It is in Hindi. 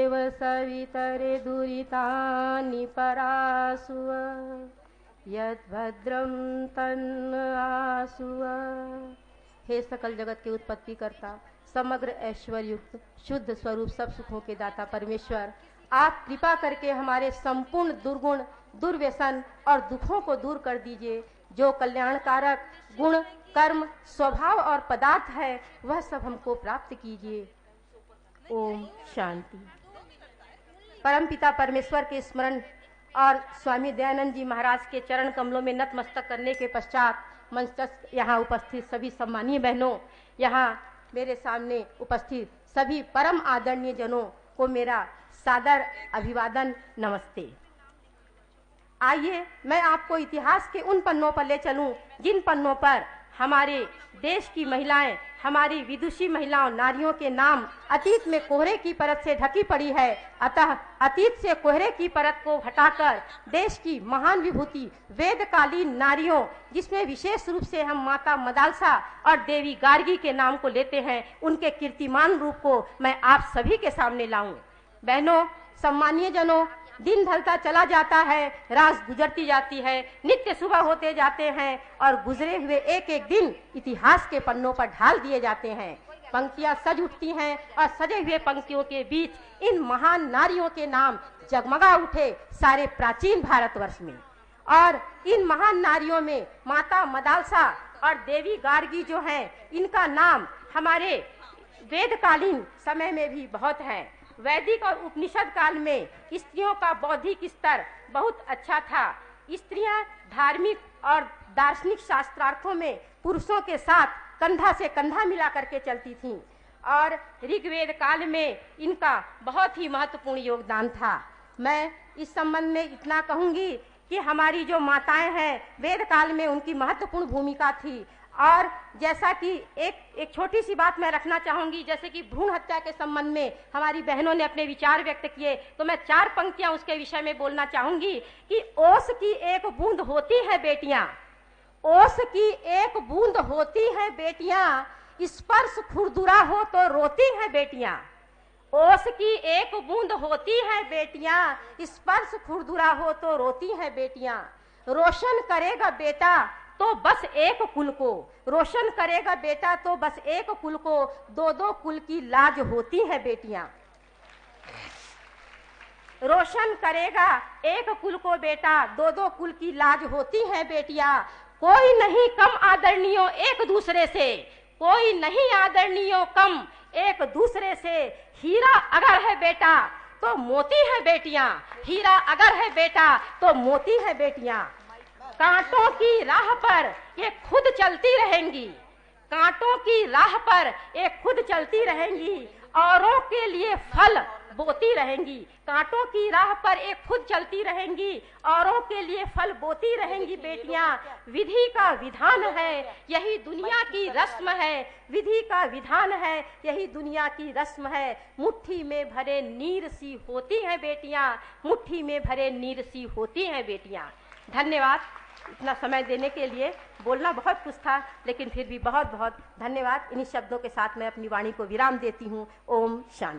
देव सवितरे दुरितानि परासुव यद्भद्रं तन्न आसुव। हे सकल जगत के उत्पत्ति करता, समग्र ऐश्वर्य युक्त शुद्ध स्वरूप सब सुखों के दाता परमेश्वर, आप कृपा करके हमारे संपूर्ण दुर्गुण, दुर्व्यसन और दुखों को दूर कर दीजिए। जो कल्याणकारक गुण, कर्म, स्वभाव और पदार्थ है वह सब हमको प्राप्त कीजिए। ओम शांति। परमपिता परमेश्वर के स्मरण और स्वामी दयानंद जी महाराज के चरण कमलों में नतमस्तक करने के पश्चात मंचस्थ यहाँ उपस्थित सभी सम्मानीय बहनों, यहाँ मेरे सामने उपस्थित सभी परम आदरणीय जनों को मेरा सादर अभिवादन, नमस्ते। आइए मैं आपको इतिहास के उन पन्नों पर ले चलूं जिन पन्नों पर हमारे देश की महिलाएं, हमारी विदुषी महिलाओं, नारियों के नाम अतीत में कोहरे की परत से ढकी पड़ी है। अतः अतीत से कोहरे की परत को हटाकर देश की महान विभूति वेदकालीन नारियों, जिसमें विशेष रूप से हम माता मदालसा और देवी गार्गी के नाम को लेते हैं, उनके कीर्तिमान रूप को मैं आप सभी के सामने लाऊं। बहनों, सम्मानीय जनों, दिन ढलता चला जाता है, रात गुजरती जाती है, नित्य सुबह होते जाते हैं और गुजरे हुए एक एक दिन इतिहास के पन्नों पर ढाल दिए जाते हैं। पंक्तियां सज उठती हैं और सजे हुए पंक्तियों के बीच इन महान नारियों के नाम जगमगा उठे सारे प्राचीन भारतवर्ष में। और इन महान नारियों में माता मदालसा और देवी गार्गी जो हैं, इनका नाम हमारे वेदकालीन समय में भी बहुत है। वैदिक और उपनिषद काल में स्त्रियों का बौद्धिक स्तर बहुत अच्छा था। स्त्रियां धार्मिक और दार्शनिक शास्त्रार्थों में पुरुषों के साथ कंधा से कंधा मिला करके चलती थीं और ऋग्वेद काल में इनका बहुत ही महत्वपूर्ण योगदान था। मैं इस संबंध में इतना कहूंगी कि हमारी जो माताएं हैं, वेद काल में उनकी महत्वपूर्ण भूमिका थी। और जैसा कि एक छोटी सी बात मैं रखना चाहूंगी, जैसे कि भ्रूण हत्या के संबंध में हमारी बहनों ने अपने विचार व्यक्त किए, तो मैं 4 पंक्तियां उसके विषय में बोलना चाहूंगी कि ओस की एक बूंद होती है बेटियां, ओस की एक बूंद होती है बेटियां, स्पर्श खुरदुरा हो तो रोती हैं बेटियां। ओस की एक बूंद होती है बेटियां, स्पर्श खुरदुरा हो तो रोती हैं बेटियां। रोशन करेगा बेटा तो बस एक कुल को, रोशन करेगा बेटा तो बस एक कुल को, 2-2 कुल की लाज होती है बेटियां। रोशन करेगा एक कुल को बेटा, 2-2 कुल की लाज होती है बेटियां। कोई नहीं कम आदरणीयों एक दूसरे से, कोई नहीं आदरणीयों कम एक दूसरे से। हीरा अगर है बेटा तो मोती है बेटियां, हीरा अगर है बेटा तो मोती है बेटियां। कांटों की राह पर ये खुद चलती रहेंगी, कांटों की राह पर ये खुद चलती रहेंगी, औरों के लिए फल बोती रहेंगी। कांटों की राह पर ये खुद चलती रहेंगी, औरों के लिए फल बोती रहेंगी बेटियां। विधि का विधान है यही दुनिया की रस्म है, विधि का विधान है यही दुनिया की रस्म है। मुट्ठी में भरे नीर सी होती हैं बेटियां, मुट्ठी में भरे नीर सी होती हैं बेटियां। धन्यवाद इतना समय देने के लिए। बोलना बहुत कुछ था, लेकिन फिर भी बहुत बहुत धन्यवाद। इन्हीं शब्दों के साथ मैं अपनी वाणी को विराम देती हूँ। ओम शांति।